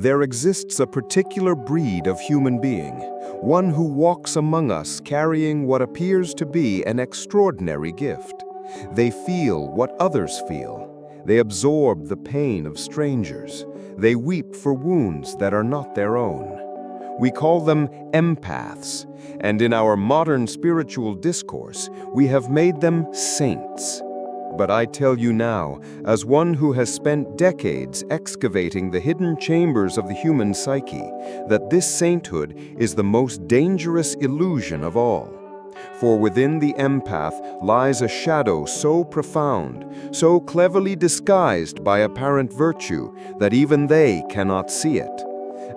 There exists a particular breed of human being, one who walks among us carrying what appears to be an extraordinary gift. They feel what others feel. They absorb the pain of strangers. They weep for wounds that are not their own. We call them empaths, and in our modern spiritual discourse, we have made them saints. But I tell you now, as one who has spent decades excavating the hidden chambers of the human psyche, that this sainthood is the most dangerous illusion of all. For within the empath lies a shadow so profound, so cleverly disguised by apparent virtue, that even they cannot see it.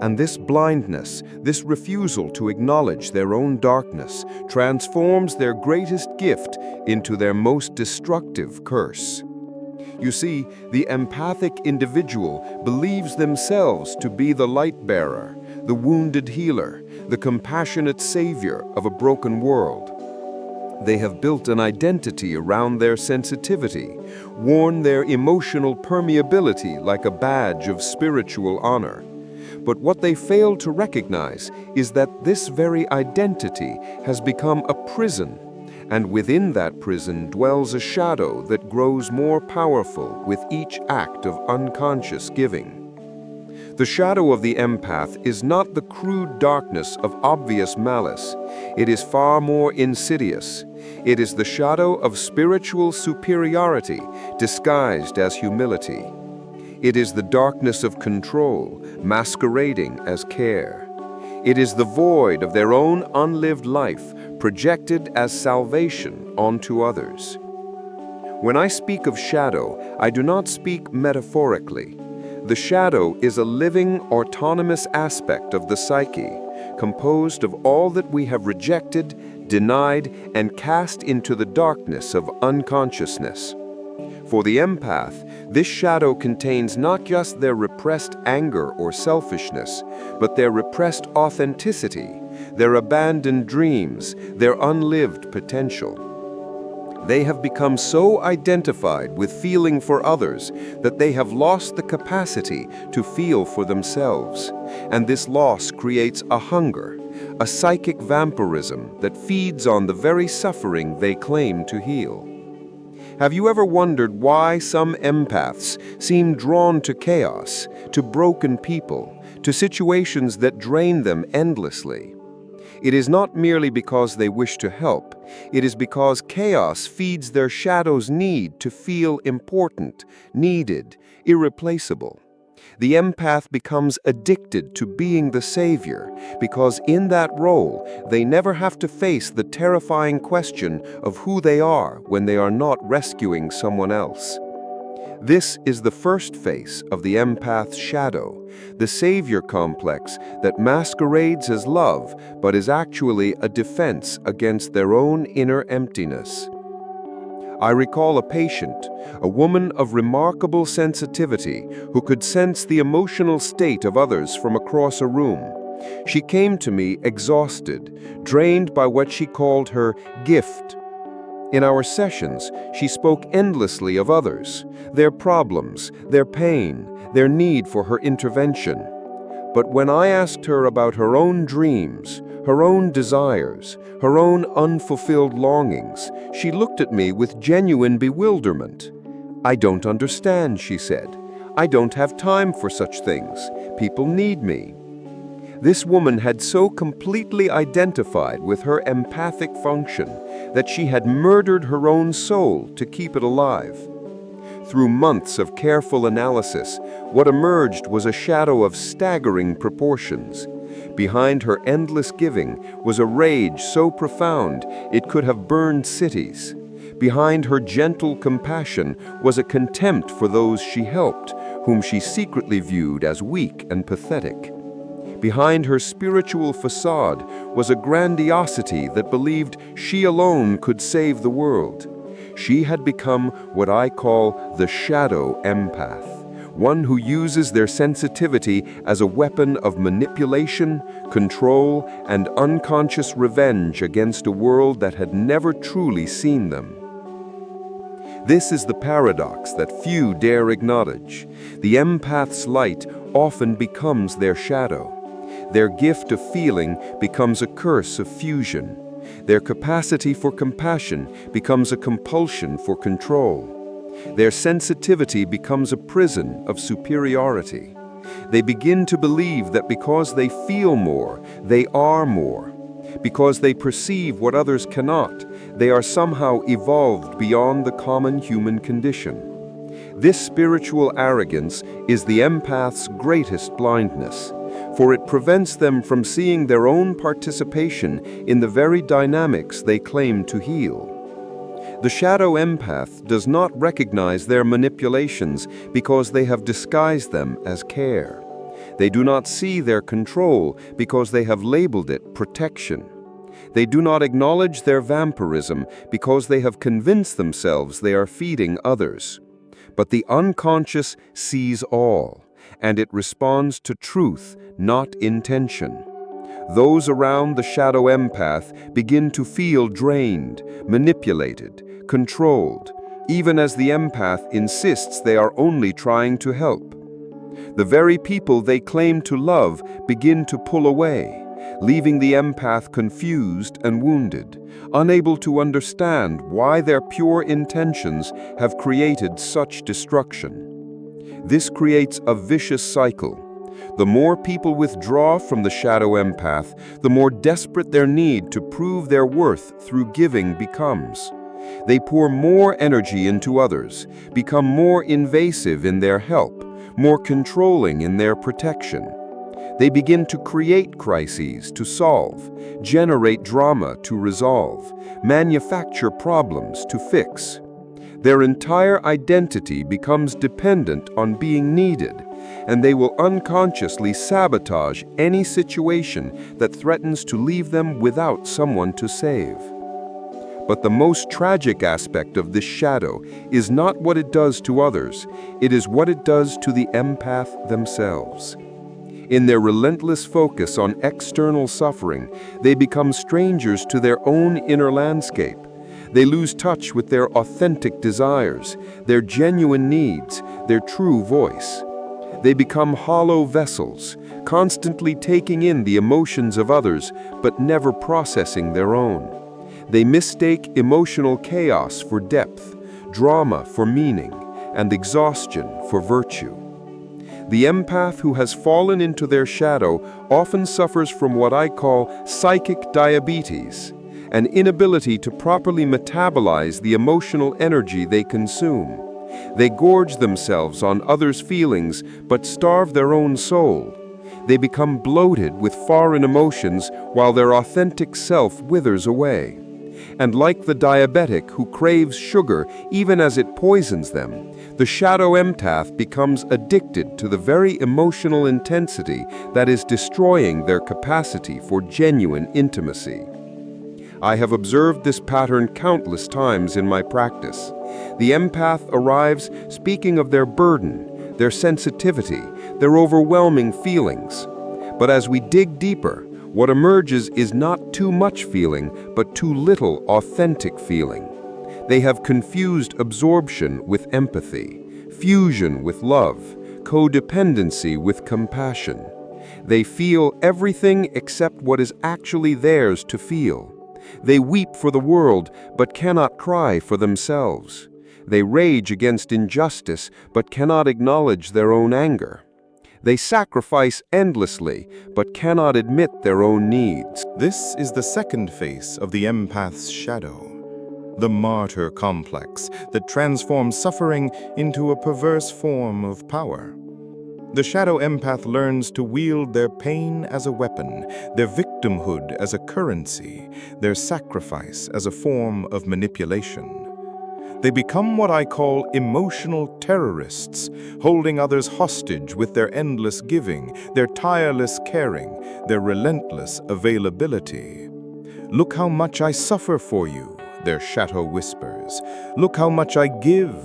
And this blindness, this refusal to acknowledge their own darkness, transforms their greatest gift into their most destructive curse. You see, the empathic individual believes themselves to be the light bearer, the wounded healer, the compassionate savior of a broken world. They have built an identity around their sensitivity, worn their emotional permeability like a badge of spiritual honor. But what they fail to recognize is that this very identity has become a prison, and within that prison dwells a shadow that grows more powerful with each act of unconscious giving. The shadow of the empath is not the crude darkness of obvious malice. It is far more insidious. It is the shadow of spiritual superiority disguised as humility. It is the darkness of control, masquerading as care. It is the void of their own unlived life, projected as salvation onto others. When I speak of shadow, I do not speak metaphorically. The shadow is a living, autonomous aspect of the psyche, composed of all that we have rejected, denied, and cast into the darkness of unconsciousness. For the empath, this shadow contains not just their repressed anger or selfishness, but their repressed authenticity, their abandoned dreams, their unlived potential. They have become so identified with feeling for others that they have lost the capacity to feel for themselves, and this loss creates a hunger, a psychic vampirism that feeds on the very suffering they claim to heal. Have you ever wondered why some empaths seem drawn to chaos, to broken people, to situations that drain them endlessly? It is not merely because they wish to help. It is because chaos feeds their shadow's need to feel important, needed, irreplaceable. The empath becomes addicted to being the savior because in that role, they never have to face the terrifying question of who they are when they are not rescuing someone else. This is the first face of the empath's shadow, the savior complex that masquerades as love but is actually a defense against their own inner emptiness. I recall a patient, a woman of remarkable sensitivity who could sense the emotional state of others from across a room. She came to me exhausted, drained by what she called her gift. In our sessions, she spoke endlessly of others, their problems, their pain, their need for her intervention. But when I asked her about her own dreams, her own desires, her own unfulfilled longings, she looked at me with genuine bewilderment. "I don't understand," she said. "I don't have time for such things. People need me." This woman had so completely identified with her empathic function that she had murdered her own soul to keep it alive. Through months of careful analysis, what emerged was a shadow of staggering proportions. Behind her endless giving was a rage so profound it could have burned cities. Behind her gentle compassion was a contempt for those she helped, whom she secretly viewed as weak and pathetic. Behind her spiritual facade was a grandiosity that believed she alone could save the world. She had become what I call the shadow empath, one who uses their sensitivity as a weapon of manipulation, control, and unconscious revenge against a world that had never truly seen them. This is the paradox that few dare acknowledge. The empath's light often becomes their shadow. Their gift of feeling becomes a curse of fusion. Their capacity for compassion becomes a compulsion for control. Their sensitivity becomes a prison of superiority. They begin to believe that because they feel more, they are more. Because they perceive what others cannot, they are somehow evolved beyond the common human condition. This spiritual arrogance is the empath's greatest blindness, for it prevents them from seeing their own participation in the very dynamics they claim to heal. The shadow empath does not recognize their manipulations because they have disguised them as care. They do not see their control because they have labeled it protection. They do not acknowledge their vampirism because they have convinced themselves they are feeding others. But the unconscious sees all, and it responds to truth, not intention. Those around the shadow empath begin to feel drained, manipulated, controlled, even as the empath insists they are only trying to help. The very people they claim to love begin to pull away, leaving the empath confused and wounded, unable to understand why their pure intentions have created such destruction. This creates a vicious cycle. The more people withdraw from the shadow empath, the more desperate their need to prove their worth through giving becomes. They pour more energy into others, become more invasive in their help, more controlling in their protection. They begin to create crises to solve, generate drama to resolve, manufacture problems to fix. Their entire identity becomes dependent on being needed, and they will unconsciously sabotage any situation that threatens to leave them without someone to save. But the most tragic aspect of this shadow is not what it does to others, it is what it does to the empath themselves. In their relentless focus on external suffering, they become strangers to their own inner landscape. They lose touch with their authentic desires, their genuine needs, their true voice. They become hollow vessels, constantly taking in the emotions of others, but never processing their own. They mistake emotional chaos for depth, drama for meaning, and exhaustion for virtue. The empath who has fallen into their shadow often suffers from what I call psychic diabetes, an inability to properly metabolize the emotional energy they consume. They gorge themselves on others' feelings but starve their own soul. They become bloated with foreign emotions while their authentic self withers away. And like the diabetic who craves sugar even as it poisons them, the shadow empath becomes addicted to the very emotional intensity that is destroying their capacity for genuine intimacy. I have observed this pattern countless times in my practice. The empath arrives speaking of their burden, their sensitivity, their overwhelming feelings. But as we dig deeper, what emerges is not too much feeling, but too little authentic feeling. They have confused absorption with empathy, fusion with love, codependency with compassion. They feel everything except what is actually theirs to feel. They weep for the world, but cannot cry for themselves. They rage against injustice, but cannot acknowledge their own anger. They sacrifice endlessly, but cannot admit their own needs. This is the second face of the empath's shadow, the martyr complex that transforms suffering into a perverse form of power. The shadow empath learns to wield their pain as a weapon, their victimhood as a currency, their sacrifice as a form of manipulation. They become what I call emotional terrorists, holding others hostage with their endless giving, their tireless caring, their relentless availability. "Look how much I suffer for you," their shadow whispers. "Look how much I give.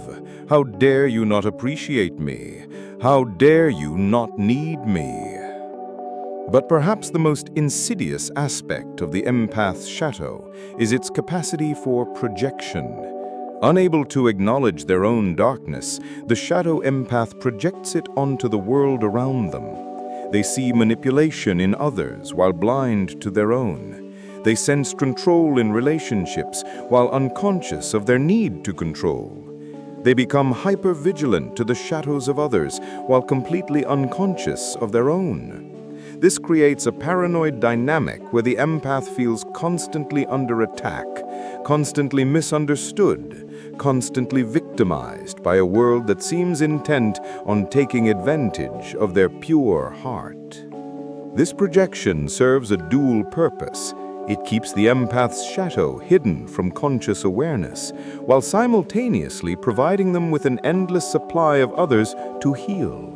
How dare you not appreciate me? How dare you not need me?" But perhaps the most insidious aspect of the empath's shadow is its capacity for projection. Unable to acknowledge their own darkness, the shadow empath projects it onto the world around them. They see manipulation in others while blind to their own. They sense control in relationships while unconscious of their need to control. They become hyper-vigilant to the shadows of others while completely unconscious of their own. This creates a paranoid dynamic where the empath feels constantly under attack, constantly misunderstood, constantly victimized by a world that seems intent on taking advantage of their pure heart. This projection serves a dual purpose. It keeps the empath's shadow hidden from conscious awareness, while simultaneously providing them with an endless supply of others to heal.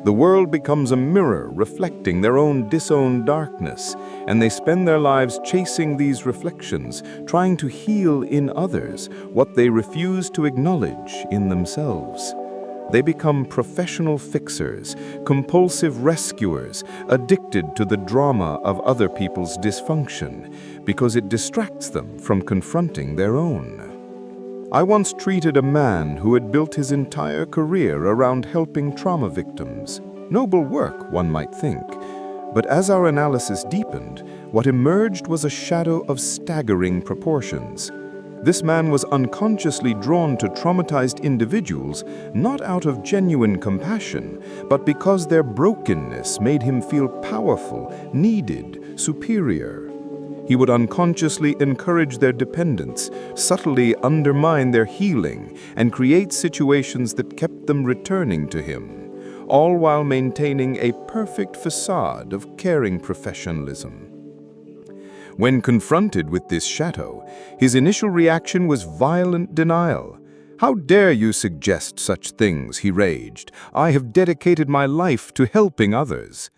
The world becomes a mirror reflecting their own disowned darkness, and they spend their lives chasing these reflections, trying to heal in others what they refuse to acknowledge in themselves. They become professional fixers, compulsive rescuers, addicted to the drama of other people's dysfunction, because it distracts them from confronting their own. I once treated a man who had built his entire career around helping trauma victims. Noble work, one might think. But as our analysis deepened, what emerged was a shadow of staggering proportions. This man was unconsciously drawn to traumatized individuals, not out of genuine compassion, but because their brokenness made him feel powerful, needed, superior. He would unconsciously encourage their dependence, subtly undermine their healing, and create situations that kept them returning to him, all while maintaining a perfect facade of caring professionalism. When confronted with this shadow, his initial reaction was violent denial. "How dare you suggest such things?" he raged. "I have dedicated my life to helping others."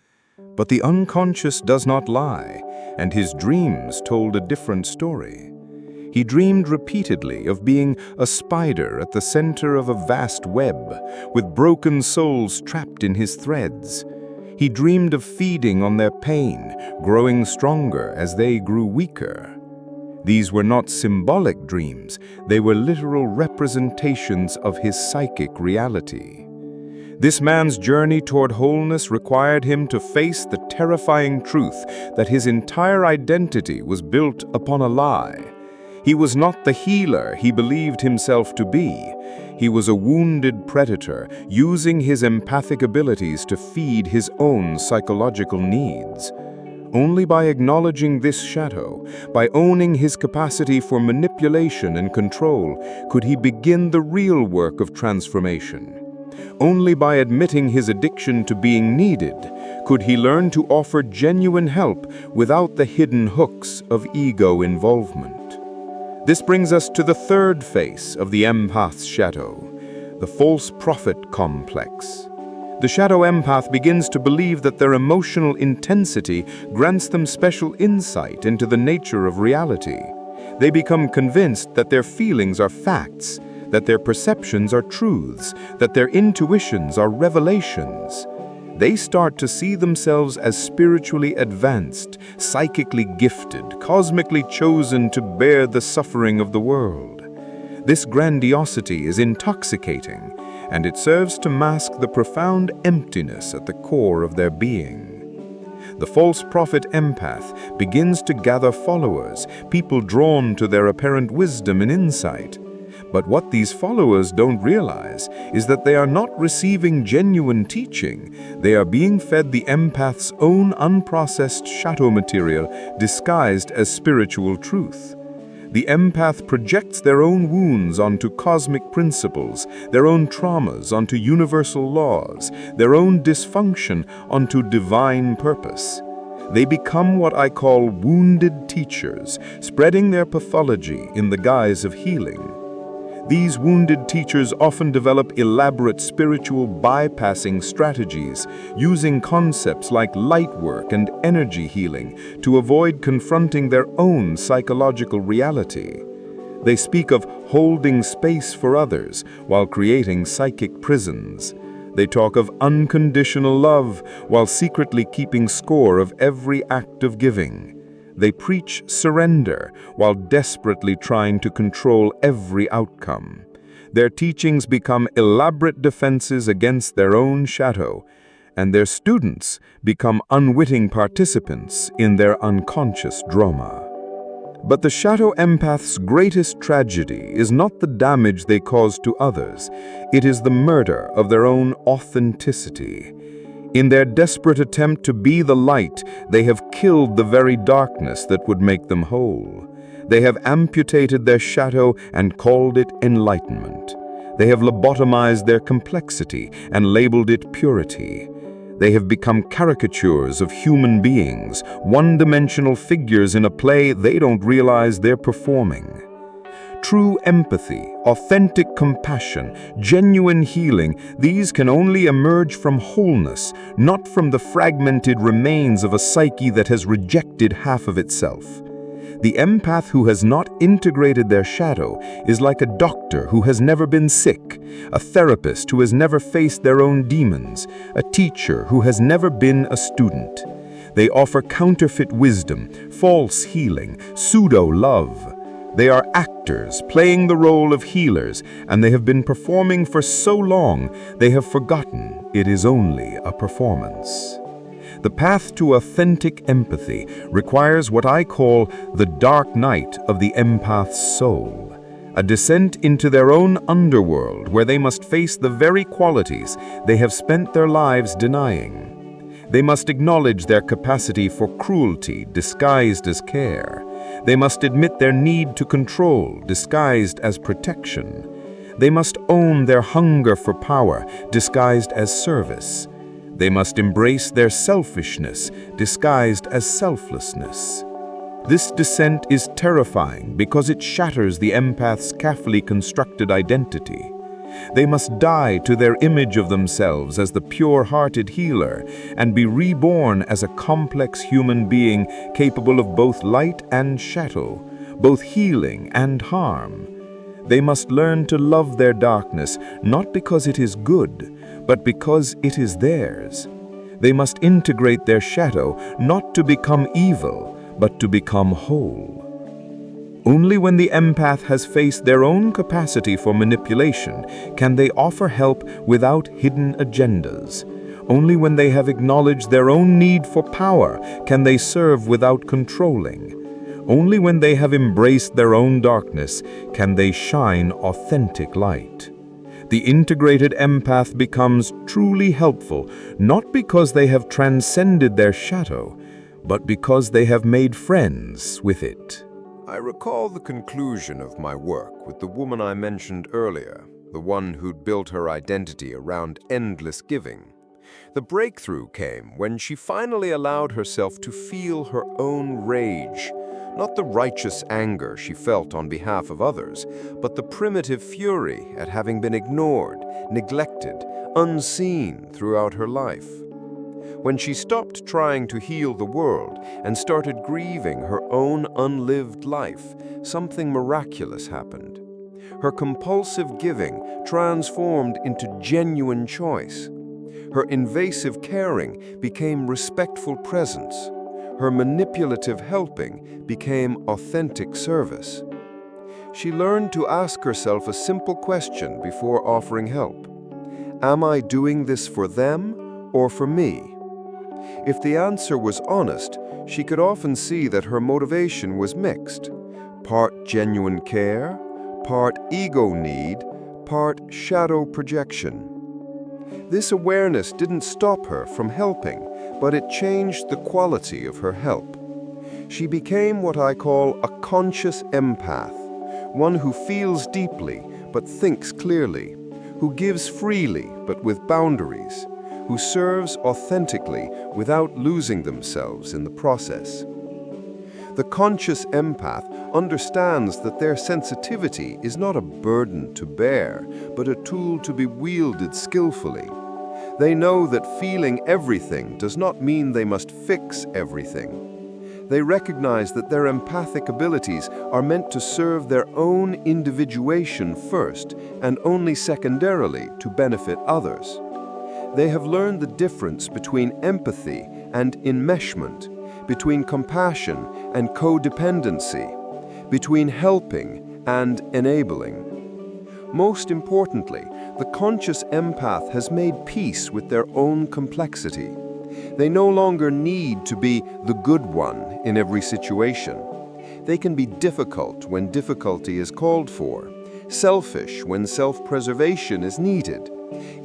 But the unconscious does not lie, and his dreams told a different story. He dreamed repeatedly of being a spider at the center of a vast web, with broken souls trapped in his threads. He dreamed of feeding on their pain, growing stronger as they grew weaker. These were not symbolic dreams, they were literal representations of his psychic reality. This man's journey toward wholeness required him to face the terrifying truth that his entire identity was built upon a lie. He was not the healer he believed himself to be. He was a wounded predator, using his empathic abilities to feed his own psychological needs. Only by acknowledging this shadow, by owning his capacity for manipulation and control, could he begin the real work of transformation. Only by admitting his addiction to being needed could he learn to offer genuine help without the hidden hooks of ego involvement. This brings us to the third face of the empath's shadow, the false prophet complex. The shadow empath begins to believe that their emotional intensity grants them special insight into the nature of reality. They become convinced that their feelings are facts, that their perceptions are truths, that their intuitions are revelations. They start to see themselves as spiritually advanced, psychically gifted, cosmically chosen to bear the suffering of the world. This grandiosity is intoxicating, and it serves to mask the profound emptiness at the core of their being. The false prophet empath begins to gather followers, people drawn to their apparent wisdom and insight. But what these followers don't realize is that they are not receiving genuine teaching. They are being fed the empath's own unprocessed shadow material disguised as spiritual truth. The empath projects their own wounds onto cosmic principles, their own traumas onto universal laws, their own dysfunction onto divine purpose. They become what I call wounded teachers, spreading their pathology in the guise of healing. These wounded teachers often develop elaborate spiritual bypassing strategies, using concepts like light work and energy healing to avoid confronting their own psychological reality. They speak of holding space for others while creating psychic prisons. They talk of unconditional love while secretly keeping score of every act of giving. They preach surrender while desperately trying to control every outcome. Their teachings become elaborate defenses against their own shadow, and their students become unwitting participants in their unconscious drama. But the shadow empath's greatest tragedy is not the damage they cause to others, it is the murder of their own authenticity. In their desperate attempt to be the light, they have killed the very darkness that would make them whole. They have amputated their shadow and called it enlightenment. They have lobotomized their complexity and labeled it purity. They have become caricatures of human beings, one-dimensional figures in a play they don't realize they're performing. True empathy, authentic compassion, genuine healing, these can only emerge from wholeness, not from the fragmented remains of a psyche that has rejected half of itself. The empath who has not integrated their shadow is like a doctor who has never been sick, a therapist who has never faced their own demons, a teacher who has never been a student. They offer counterfeit wisdom, false healing, pseudo-love. They are actors playing the role of healers, and they have been performing for so long they have forgotten it is only a performance. The path to authentic empathy requires what I call the dark night of the empath's soul, a descent into their own underworld where they must face the very qualities they have spent their lives denying. They must acknowledge their capacity for cruelty disguised as care. They must admit their need to control disguised as protection. They must own their hunger for power disguised as service. They must embrace their selfishness, disguised as selflessness. This descent is terrifying because it shatters the empath's carefully constructed identity. They must die to their image of themselves as the pure-hearted healer and be reborn as a complex human being capable of both light and shadow, both healing and harm. They must learn to love their darkness not because it is good, but because it is theirs. They must integrate their shadow not to become evil, but to become whole. Only when the empath has faced their own capacity for manipulation can they offer help without hidden agendas. Only when they have acknowledged their own need for power can they serve without controlling. Only when they have embraced their own darkness can they shine authentic light. The integrated empath becomes truly helpful, not because they have transcended their shadow, but because they have made friends with it. I recall the conclusion of my work with the woman I mentioned earlier, the one who'd built her identity around endless giving. The breakthrough came when she finally allowed herself to feel her own rage, not the righteous anger she felt on behalf of others, but the primitive fury at having been ignored, neglected, unseen throughout her life. When she stopped trying to heal the world and started grieving her own unlived life, something miraculous happened. Her compulsive giving transformed into genuine choice. Her invasive caring became respectful presence. Her manipulative helping became authentic service. She learned to ask herself a simple question before offering help. Am I doing this for them or for me? If the answer was honest, she could often see that her motivation was mixed. Part genuine care, part ego need, part shadow projection. This awareness didn't stop her from helping, but it changed the quality of her help. She became what I call a conscious empath, one who feels deeply but thinks clearly, who gives freely but with boundaries, who serves authentically without losing themselves in the process. The conscious empath understands that their sensitivity is not a burden to bear, but a tool to be wielded skillfully. They know that feeling everything does not mean they must fix everything. They recognize that their empathic abilities are meant to serve their own individuation first and only secondarily to benefit others. They have learned the difference between empathy and enmeshment, between compassion and codependency, between helping and enabling. Most importantly, the conscious empath has made peace with their own complexity. They no longer need to be the good one in every situation. They can be difficult when difficulty is called for, selfish when self-preservation is needed,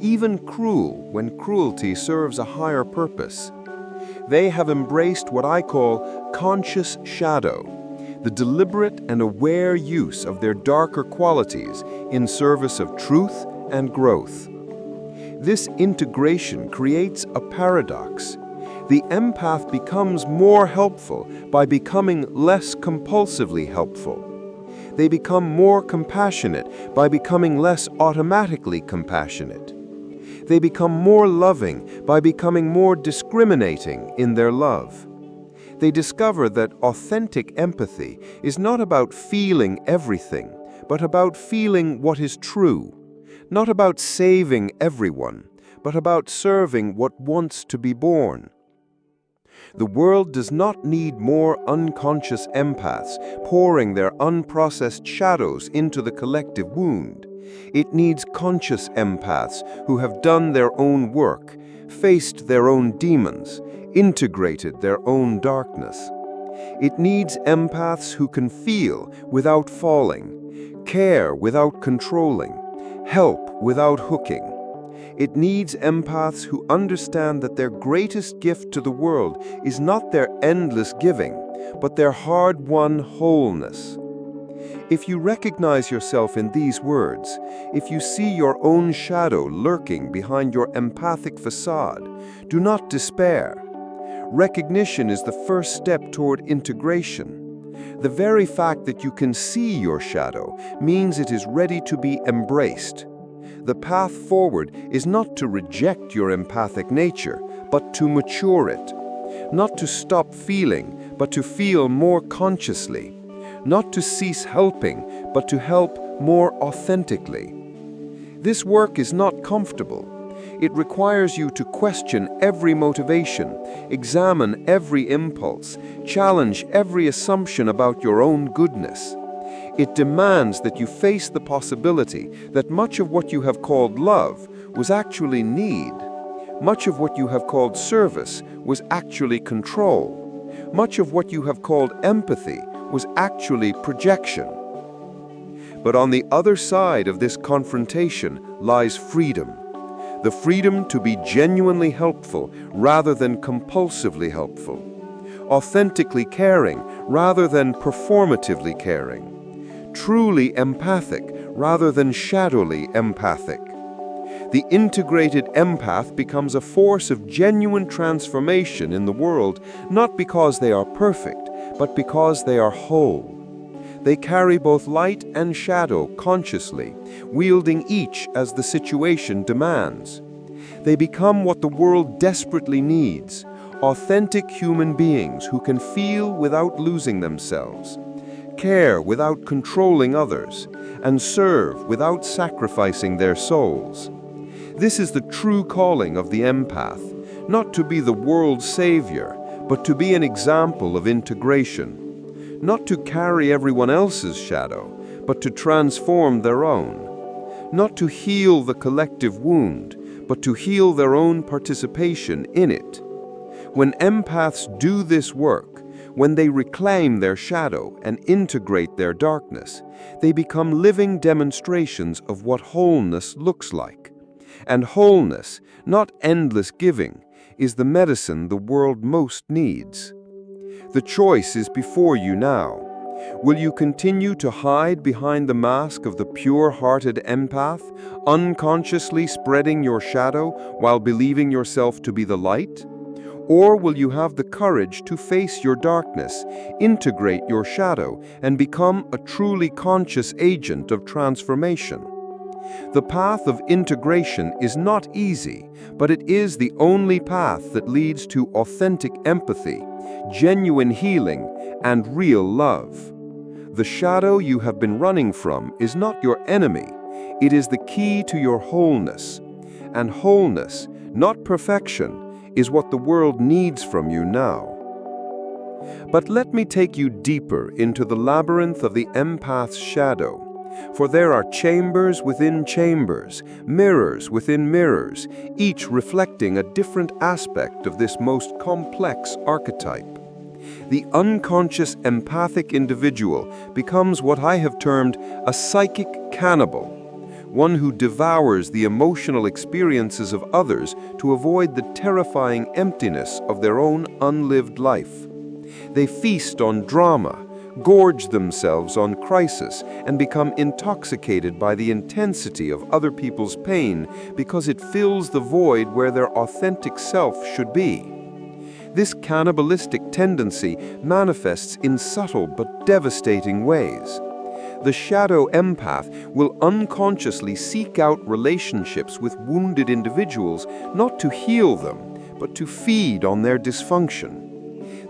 even cruel when cruelty serves a higher purpose. They have embraced what I call conscious shadow, the deliberate and aware use of their darker qualities in service of truth and growth. This integration creates a paradox. The empath becomes more helpful by becoming less compulsively helpful. They become more compassionate by becoming less automatically compassionate. They become more loving by becoming more discriminating in their love. They discover that authentic empathy is not about feeling everything, but about feeling what is true. Not about saving everyone, but about serving what wants to be born. The world does not need more unconscious empaths pouring their unprocessed shadows into the collective wound. It needs conscious empaths who have done their own work, faced their own demons, integrated their own darkness. It needs empaths who can feel without falling, care without controlling, help without hooking. It needs empaths who understand that their greatest gift to the world is not their endless giving, but their hard-won wholeness. If you recognize yourself in these words, if you see your own shadow lurking behind your empathic facade, do not despair. Recognition is the first step toward integration. The very fact that you can see your shadow means it is ready to be embraced. The path forward is not to reject your empathic nature, but to mature it. Not to stop feeling, but to feel more consciously. Not to cease helping, but to help more authentically. This work is not comfortable. It requires you to question every motivation, examine every impulse, challenge every assumption about your own goodness. It demands that you face the possibility that much of what you have called love was actually need. Much of what you have called service was actually control. Much of what you have called empathy was actually projection. But on the other side of this confrontation lies freedom. The freedom to be genuinely helpful rather than compulsively helpful. Authentically caring rather than performatively caring. Truly empathic rather than shadowly empathic. The integrated empath becomes a force of genuine transformation in the world, not because they are perfect, but because they are whole. They carry both light and shadow consciously, wielding each as the situation demands. They become what the world desperately needs, authentic human beings who can feel without losing themselves, care without controlling others, and serve without sacrificing their souls. This is the true calling of the empath, not to be the world's savior, but to be an example of integration. Not to carry everyone else's shadow, but to transform their own. Not to heal the collective wound, but to heal their own participation in it. When empaths do this work, when they reclaim their shadow and integrate their darkness, they become living demonstrations of what wholeness looks like. And wholeness, not endless giving, is the medicine the world most needs. The choice is before you now. Will you continue to hide behind the mask of the pure-hearted empath, unconsciously spreading your shadow while believing yourself to be the light? Or will you have the courage to face your darkness, integrate your shadow, and become a truly conscious agent of transformation? The path of integration is not easy, but it is the only path that leads to authentic empathy, genuine healing, and real love. The shadow you have been running from is not your enemy. It is the key to your wholeness. And wholeness, not perfection, is what the world needs from you now. But let me take you deeper into the labyrinth of the empath's shadow. For there are chambers within chambers, mirrors within mirrors, each reflecting a different aspect of this most complex archetype. The unconscious empathic individual becomes what I have termed a psychic cannibal, one who devours the emotional experiences of others to avoid the terrifying emptiness of their own unlived life. They feast on drama, gorge themselves on crisis, and become intoxicated by the intensity of other people's pain because it fills the void where their authentic self should be. This cannibalistic tendency manifests in subtle but devastating ways. The shadow empath will unconsciously seek out relationships with wounded individuals not to heal them, but to feed on their dysfunction.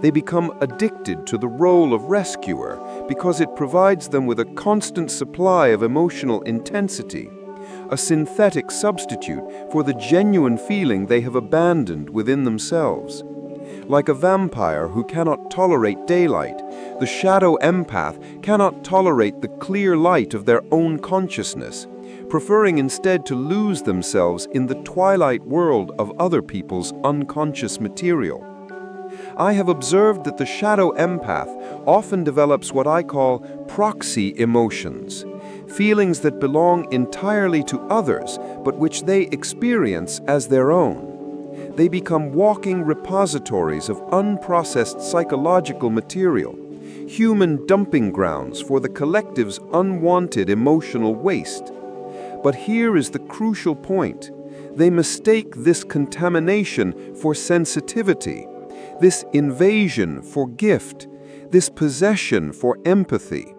They become addicted to the role of rescuer because it provides them with a constant supply of emotional intensity, a synthetic substitute for the genuine feeling they have abandoned within themselves. Like a vampire who cannot tolerate daylight, the shadow empath cannot tolerate the clear light of their own consciousness, preferring instead to lose themselves in the twilight world of other people's unconscious material. I have observed that the shadow empath often develops what I call proxy emotions, feelings that belong entirely to others, but which they experience as their own. They become walking repositories of unprocessed psychological material, human dumping grounds for the collective's unwanted emotional waste. But here is the crucial point. They mistake this contamination for sensitivity, this invasion for gift, this possession for empathy.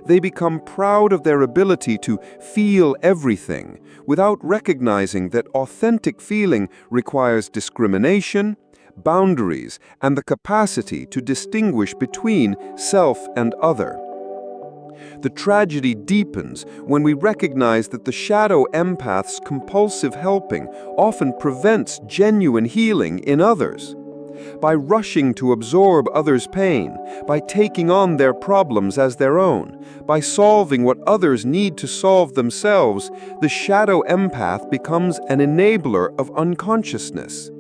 They become proud of their ability to feel everything without recognizing that authentic feeling requires discrimination, boundaries, and the capacity to distinguish between self and other. The tragedy deepens when we recognize that the shadow empath's compulsive helping often prevents genuine healing in others. By rushing to absorb others' pain, by taking on their problems as their own, by solving what others need to solve themselves, the shadow empath becomes an enabler of unconsciousness.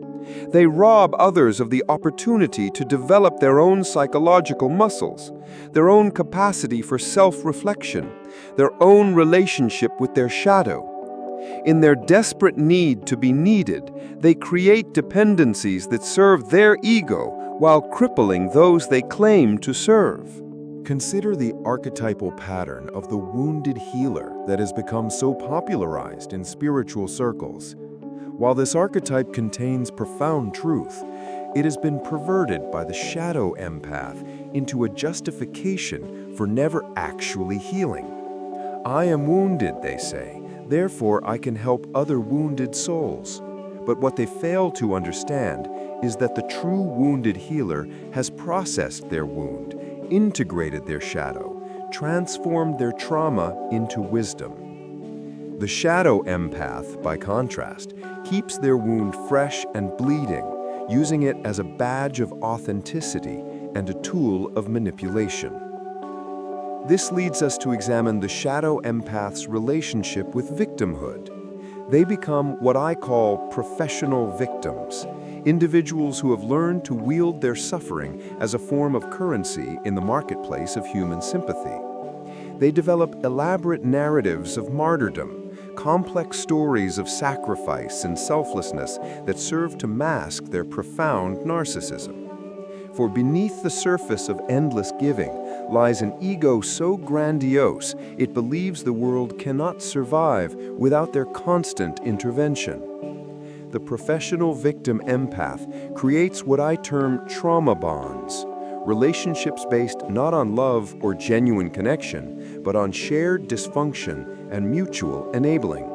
They rob others of the opportunity to develop their own psychological muscles, their own capacity for self-reflection, their own relationship with their shadow. In their desperate need to be needed, they create dependencies that serve their ego while crippling those they claim to serve. Consider the archetypal pattern of the wounded healer that has become so popularized in spiritual circles. While this archetype contains profound truth, it has been perverted by the shadow empath into a justification for never actually healing. I am wounded, they say. Therefore, I can help other wounded souls. But what they fail to understand is that the true wounded healer has processed their wound, integrated their shadow, transformed their trauma into wisdom. The shadow empath, by contrast, keeps their wound fresh and bleeding, using it as a badge of authenticity and a tool of manipulation. This leads us to examine the shadow empath's relationship with victimhood. They become what I call professional victims, individuals who have learned to wield their suffering as a form of currency in the marketplace of human sympathy. They develop elaborate narratives of martyrdom, complex stories of sacrifice and selflessness that serve to mask their profound narcissism. For beneath the surface of endless giving lies an ego so grandiose it believes the world cannot survive without their constant intervention. The professional victim empath creates what I term trauma bonds, relationships based not on love or genuine connection, but on shared dysfunction and mutual enabling.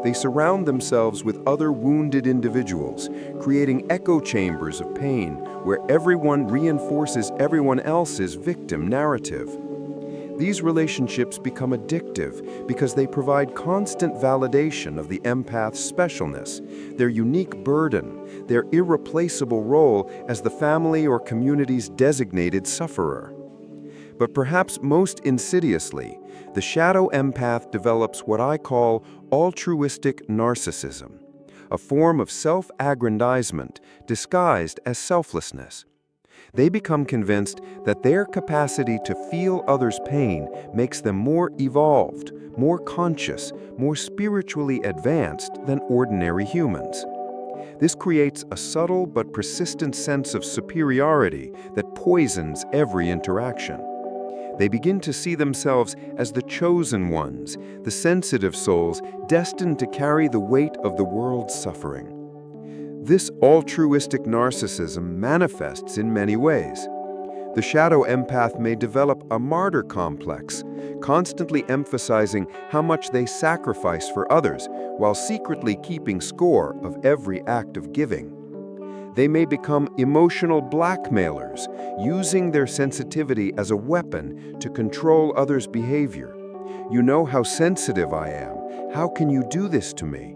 They surround themselves with other wounded individuals, creating echo chambers of pain where everyone reinforces everyone else's victim narrative. These relationships become addictive because they provide constant validation of the empath's specialness, their unique burden, their irreplaceable role as the family or community's designated sufferer. But perhaps most insidiously, the shadow empath develops what I call altruistic narcissism, a form of self-aggrandizement disguised as selflessness. They become convinced that their capacity to feel others' pain makes them more evolved, more conscious, more spiritually advanced than ordinary humans. This creates a subtle but persistent sense of superiority that poisons every interaction. They begin to see themselves as the chosen ones, the sensitive souls destined to carry the weight of the world's suffering. This altruistic narcissism manifests in many ways. The shadow empath may develop a martyr complex, constantly emphasizing how much they sacrifice for others while secretly keeping score of every act of giving. They may become emotional blackmailers, using their sensitivity as a weapon to control others' behavior. You know how sensitive I am. How can you do this to me?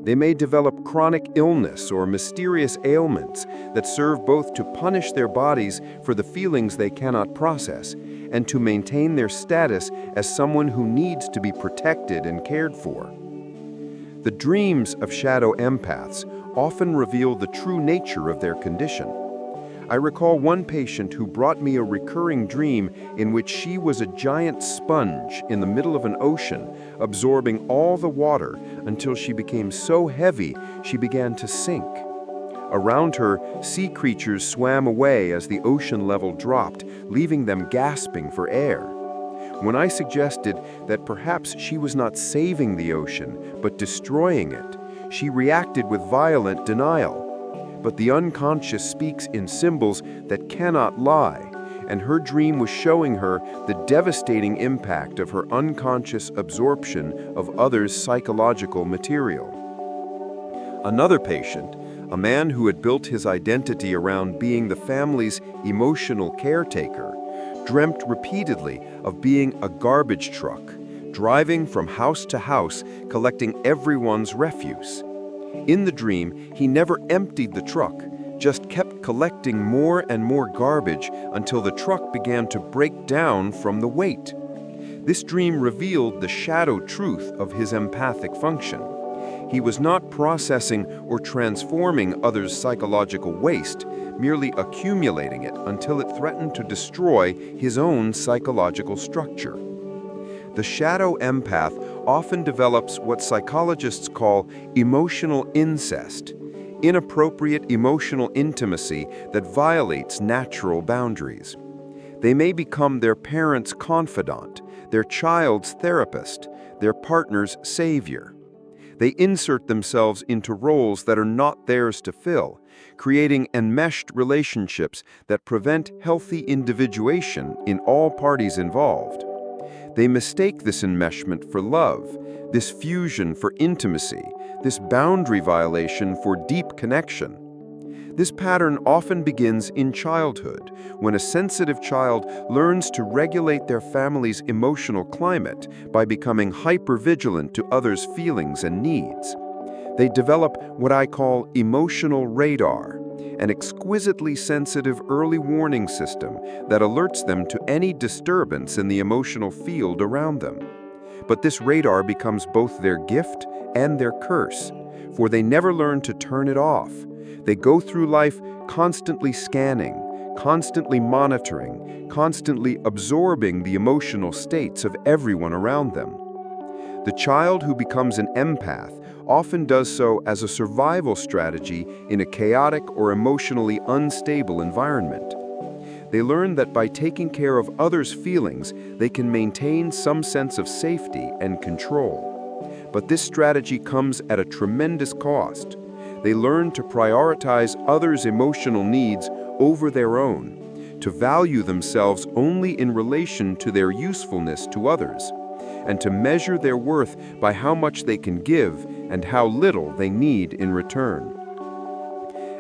They may develop chronic illness or mysterious ailments that serve both to punish their bodies for the feelings they cannot process and to maintain their status as someone who needs to be protected and cared for. The dreams of shadow empaths often reveal the true nature of their condition. I recall one patient who brought me a recurring dream in which she was a giant sponge in the middle of an ocean, absorbing all the water until she became so heavy she began to sink. Around her, sea creatures swam away as the ocean level dropped, leaving them gasping for air. When I suggested that perhaps she was not saving the ocean, but destroying it, she reacted with violent denial. But the unconscious speaks in symbols that cannot lie, and her dream was showing her the devastating impact of her unconscious absorption of others' psychological material. Another patient, a man who had built his identity around being the family's emotional caretaker, dreamt repeatedly of being a garbage truck, driving from house to house, collecting everyone's refuse. In the dream, he never emptied the truck, just kept collecting more and more garbage until the truck began to break down from the weight. This dream revealed the shadow truth of his empathic function. He was not processing or transforming others' psychological waste, merely accumulating it until it threatened to destroy his own psychological structure. The shadow empath often develops what psychologists call emotional incest, inappropriate emotional intimacy that violates natural boundaries. They may become their parent's confidant, their child's therapist, their partner's savior. They insert themselves into roles that are not theirs to fill, creating enmeshed relationships that prevent healthy individuation in all parties involved. They mistake this enmeshment for love, this fusion for intimacy, this boundary violation for deep connection. This pattern often begins in childhood, when a sensitive child learns to regulate their family's emotional climate by becoming hypervigilant to others' feelings and needs. They develop what I call emotional radar, an exquisitely sensitive early warning system that alerts them to any disturbance in the emotional field around them. But this radar becomes both their gift and their curse, for they never learn to turn it off. They go through life constantly scanning, constantly monitoring, constantly absorbing the emotional states of everyone around them. The child who becomes an empath often does so as a survival strategy in a chaotic or emotionally unstable environment. They learn that by taking care of others' feelings, they can maintain some sense of safety and control. But this strategy comes at a tremendous cost. They learn to prioritize others' emotional needs over their own, to value themselves only in relation to their usefulness to others, and to measure their worth by how much they can give and how little they need in return.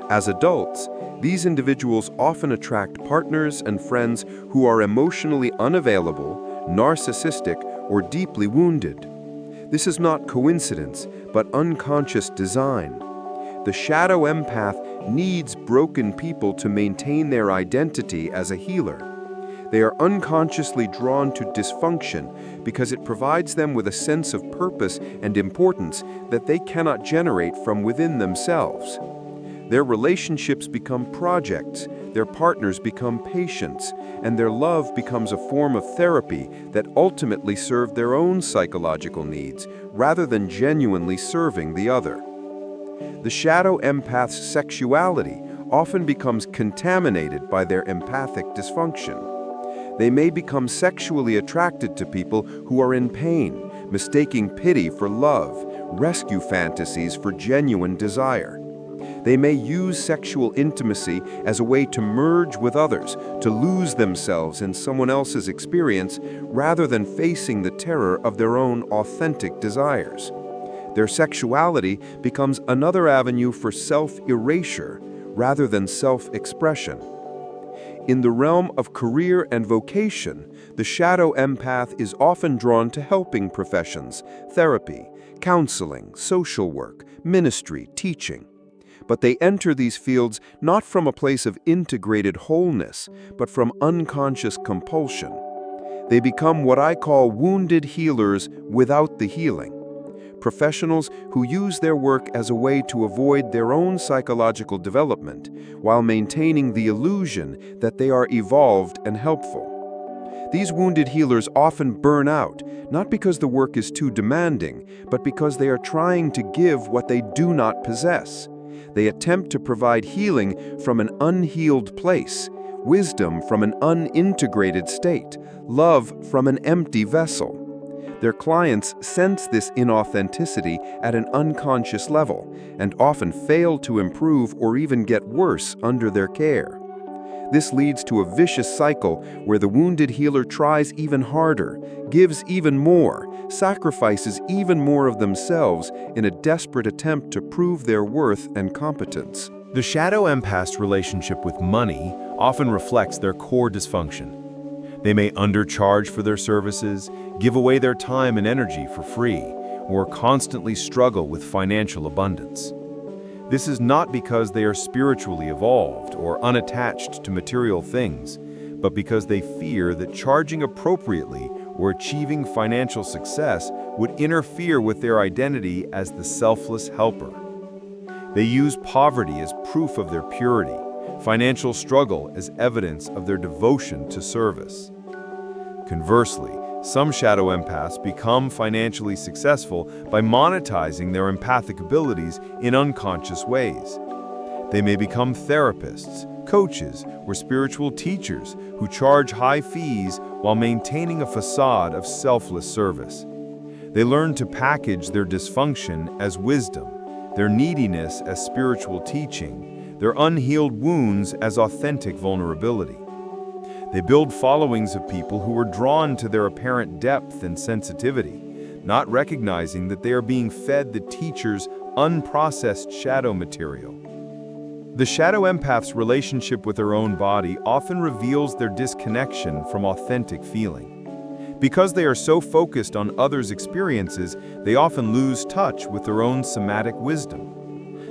As adults, these individuals often attract partners and friends who are emotionally unavailable, narcissistic, or deeply wounded. This is not coincidence, but unconscious design. The shadow empath needs broken people to maintain their identity as a healer. They are unconsciously drawn to dysfunction because it provides them with a sense of purpose and importance that they cannot generate from within themselves. Their relationships become projects, their partners become patients, and their love becomes a form of therapy that ultimately serve their own psychological needs rather than genuinely serving the other. The shadow empath's sexuality often becomes contaminated by their empathic dysfunction. They may become sexually attracted to people who are in pain, mistaking pity for love, rescue fantasies for genuine desire. They may use sexual intimacy as a way to merge with others, to lose themselves in someone else's experience, rather than facing the terror of their own authentic desires. Their sexuality becomes another avenue for self-erasure rather than self-expression. In the realm of career and vocation, the shadow empath is often drawn to helping professions, therapy, counseling, social work, ministry, teaching. But they enter these fields not from a place of integrated wholeness, but from unconscious compulsion. They become what I call wounded healers without the healing. Professionals who use their work as a way to avoid their own psychological development while maintaining the illusion that they are evolved and helpful. These wounded healers often burn out, not because the work is too demanding, but because they are trying to give what they do not possess. They attempt to provide healing from an unhealed place, wisdom from an unintegrated state, love from an empty vessel. Their clients sense this inauthenticity at an unconscious level and often fail to improve or even get worse under their care. This leads to a vicious cycle where the wounded healer tries even harder, gives even more, sacrifices even more of themselves in a desperate attempt to prove their worth and competence. The shadow empath's relationship with money often reflects their core dysfunction. They may undercharge for their services, give away their time and energy for free, or constantly struggle with financial abundance. This is not because they are spiritually evolved or unattached to material things, but because they fear that charging appropriately or achieving financial success would interfere with their identity as the selfless helper. They use poverty as proof of their purity, financial struggle as evidence of their devotion to service. Conversely, some shadow empaths become financially successful by monetizing their empathic abilities in unconscious ways. They may become therapists, coaches, or spiritual teachers who charge high fees while maintaining a facade of selfless service. They learn to package their dysfunction as wisdom, their neediness as spiritual teaching, their unhealed wounds as authentic vulnerability. They build followings of people who are drawn to their apparent depth and sensitivity, not recognizing that they are being fed the teacher's unprocessed shadow material. The shadow empath's relationship with their own body often reveals their disconnection from authentic feeling. Because they are so focused on others' experiences, they often lose touch with their own somatic wisdom.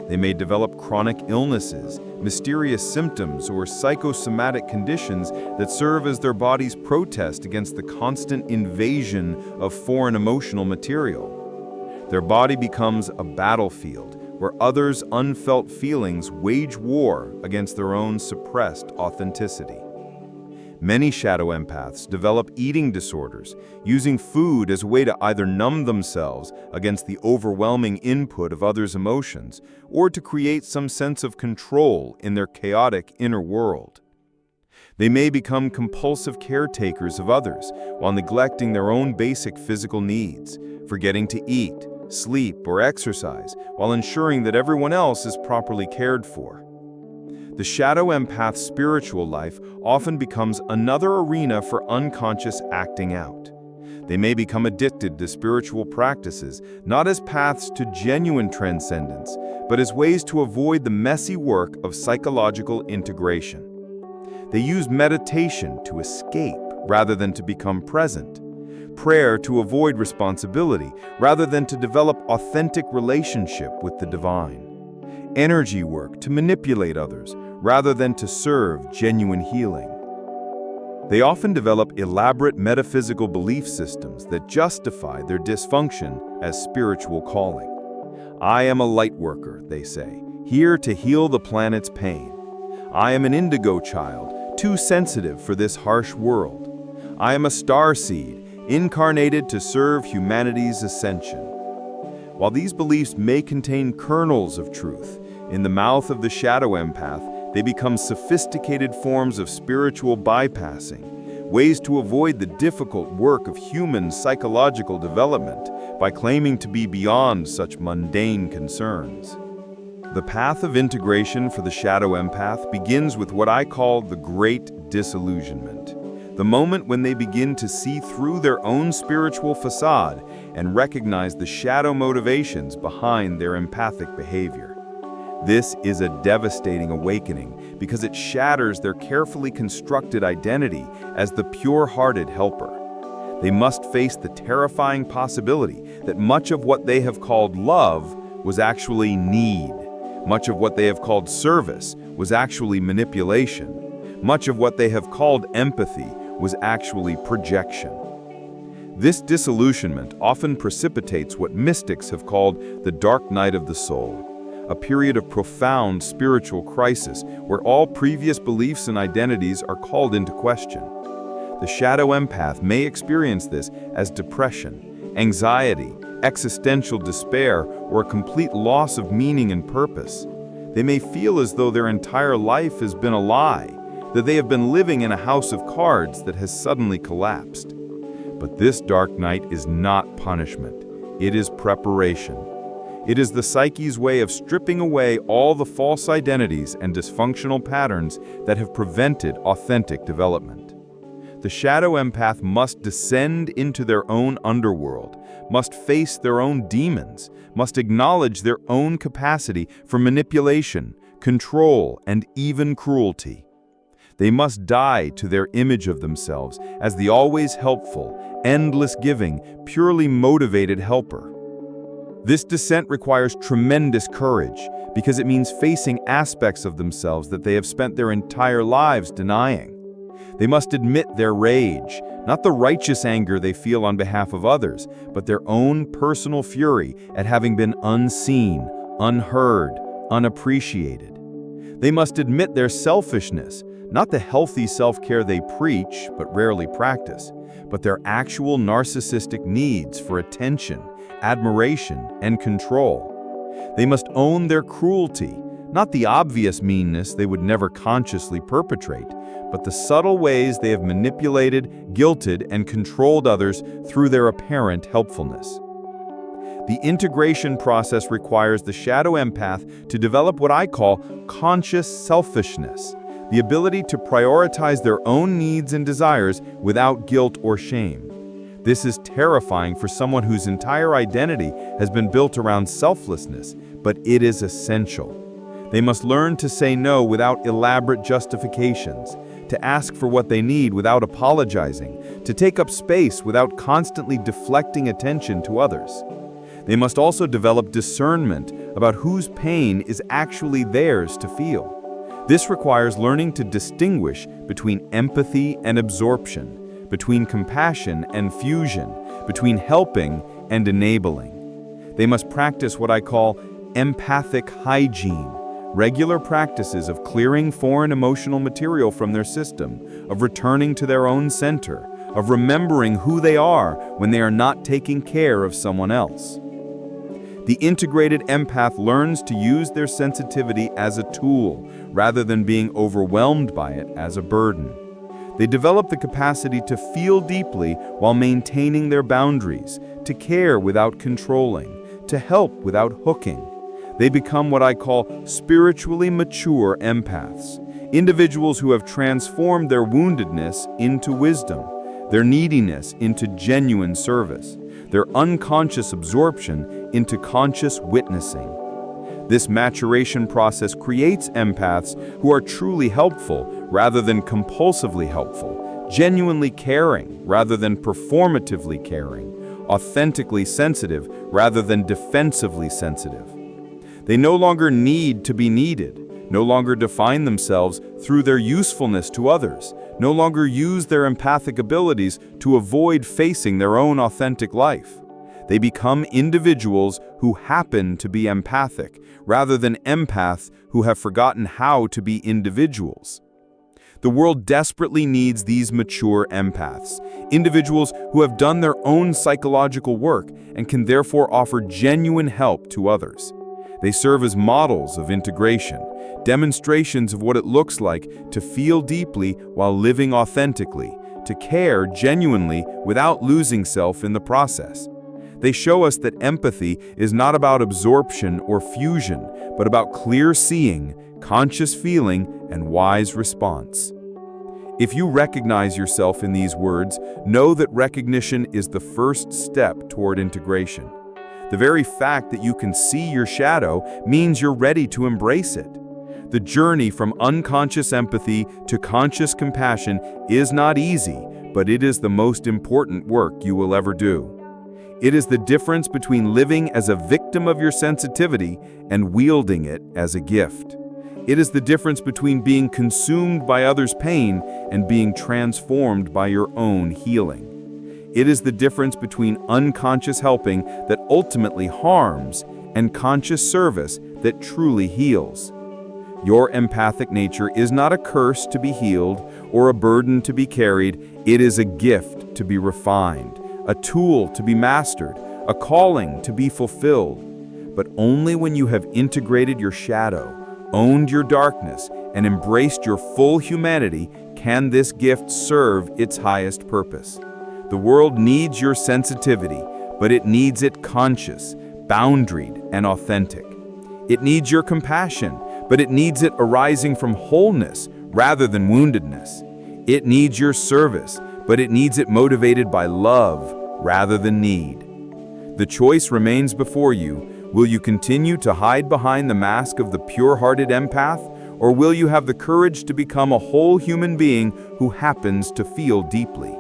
They may develop chronic illnesses, mysterious symptoms, or psychosomatic conditions that serve as their body's protest against the constant invasion of foreign emotional material. Their body becomes a battlefield where others' unfelt feelings wage war against their own suppressed authenticity. Many shadow empaths develop eating disorders, using food as a way to either numb themselves against the overwhelming input of others' emotions or to create some sense of control in their chaotic inner world. They may become compulsive caretakers of others while neglecting their own basic physical needs, forgetting to eat, sleep, or exercise while ensuring that everyone else is properly cared for. The shadow empath's spiritual life often becomes another arena for unconscious acting out. They may become addicted to spiritual practices, not as paths to genuine transcendence, but as ways to avoid the messy work of psychological integration. They use meditation to escape rather than to become present, prayer to avoid responsibility, rather than to develop authentic relationship with the divine. Energy work to manipulate others, rather than to serve genuine healing. They often develop elaborate metaphysical belief systems that justify their dysfunction as spiritual calling. I am a light worker, they say, here to heal the planet's pain. I am an indigo child, too sensitive for this harsh world. I am a star seed, incarnated to serve humanity's ascension. While these beliefs may contain kernels of truth, in the mouth of the shadow empath, they become sophisticated forms of spiritual bypassing, ways to avoid the difficult work of human psychological development by claiming to be beyond such mundane concerns. The path of integration for the shadow empath begins with what I call the great disillusionment, the moment when they begin to see through their own spiritual facade and recognize the shadow motivations behind their empathic behavior. This is a devastating awakening because it shatters their carefully constructed identity as the pure-hearted helper. They must face the terrifying possibility that much of what they have called love was actually need. Much of what they have called service was actually manipulation. Much of what they have called empathy was actually projection. This disillusionment often precipitates what mystics have called the dark night of the soul, a period of profound spiritual crisis where all previous beliefs and identities are called into question. The shadow empath may experience this as depression, anxiety, existential despair, or a complete loss of meaning and purpose. They may feel as though their entire life has been a lie, that they have been living in a house of cards that has suddenly collapsed. But this dark night is not punishment. It is preparation. It is the psyche's way of stripping away all the false identities and dysfunctional patterns that have prevented authentic development. The shadow empath must descend into their own underworld, must face their own demons, must acknowledge their own capacity for manipulation, control, and even cruelty. They must die to their image of themselves as the always helpful, endless giving, purely motivated helper. This descent requires tremendous courage because it means facing aspects of themselves that they have spent their entire lives denying. They must admit their rage, not the righteous anger they feel on behalf of others, but their own personal fury at having been unseen, unheard, unappreciated. They must admit their selfishness, not the healthy self-care they preach but rarely practice, but their actual narcissistic needs for attention, admiration, and control. They must own their cruelty, not the obvious meanness they would never consciously perpetrate, but the subtle ways they have manipulated, guilted, and controlled others through their apparent helpfulness. The integration process requires the shadow empath to develop what I call conscious selfishness, the ability to prioritize their own needs and desires without guilt or shame. This is terrifying for someone whose entire identity has been built around selflessness, but it is essential. They must learn to say no without elaborate justifications, to ask for what they need without apologizing, to take up space without constantly deflecting attention to others. They must also develop discernment about whose pain is actually theirs to feel. This requires learning to distinguish between empathy and absorption, between compassion and fusion, between helping and enabling. They must practice what I call empathic hygiene, regular practices of clearing foreign emotional material from their system, of returning to their own center, of remembering who they are when they are not taking care of someone else. The integrated empath learns to use their sensitivity as a tool, rather than being overwhelmed by it as a burden. They develop the capacity to feel deeply while maintaining their boundaries, to care without controlling, to help without hooking. They become what I call spiritually mature empaths, individuals who have transformed their woundedness into wisdom, their neediness into genuine service, their unconscious absorption into conscious witnessing. This maturation process creates empaths who are truly helpful rather than compulsively helpful, genuinely caring rather than performatively caring, authentically sensitive rather than defensively sensitive. They no longer need to be needed, no longer define themselves through their usefulness to others, no longer use their empathic abilities to avoid facing their own authentic life. They become individuals who happen to be empathic, rather than empaths who have forgotten how to be individuals. The world desperately needs these mature empaths, individuals who have done their own psychological work and can therefore offer genuine help to others. They serve as models of integration, demonstrations of what it looks like to feel deeply while living authentically, to care genuinely without losing self in the process. They show us that empathy is not about absorption or fusion, but about clear seeing, conscious feeling, and wise response. If you recognize yourself in these words, know that recognition is the first step toward integration. The very fact that you can see your shadow means you're ready to embrace it. The journey from unconscious empathy to conscious compassion is not easy, but it is the most important work you will ever do. It is the difference between living as a victim of your sensitivity and wielding it as a gift. It is the difference between being consumed by others' pain and being transformed by your own healing. It is the difference between unconscious helping that ultimately harms and conscious service that truly heals. Your empathic nature is not a curse to be healed or a burden to be carried. It is a gift to be refined, a tool to be mastered, a calling to be fulfilled. But only when you have integrated your shadow, owned your darkness, and embraced your full humanity can this gift serve its highest purpose. The world needs your sensitivity, but it needs it conscious, boundaried, and authentic. It needs your compassion, but it needs it arising from wholeness rather than woundedness. It needs your service, but it needs it motivated by love rather than need. The choice remains before you. Will you continue to hide behind the mask of the pure-hearted empath, or will you have the courage to become a whole human being who happens to feel deeply?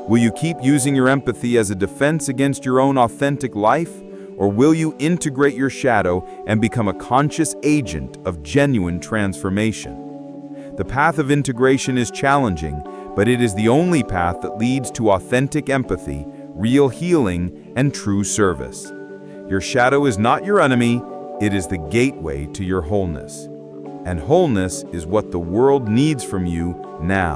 Will you keep using your empathy as a defense against your own authentic life, or will you integrate your shadow and become a conscious agent of genuine transformation? The path of integration is challenging, but it is the only path that leads to authentic empathy, real healing, and true service. Your shadow is not your enemy, it is the gateway to your wholeness. And wholeness is what the world needs from you now.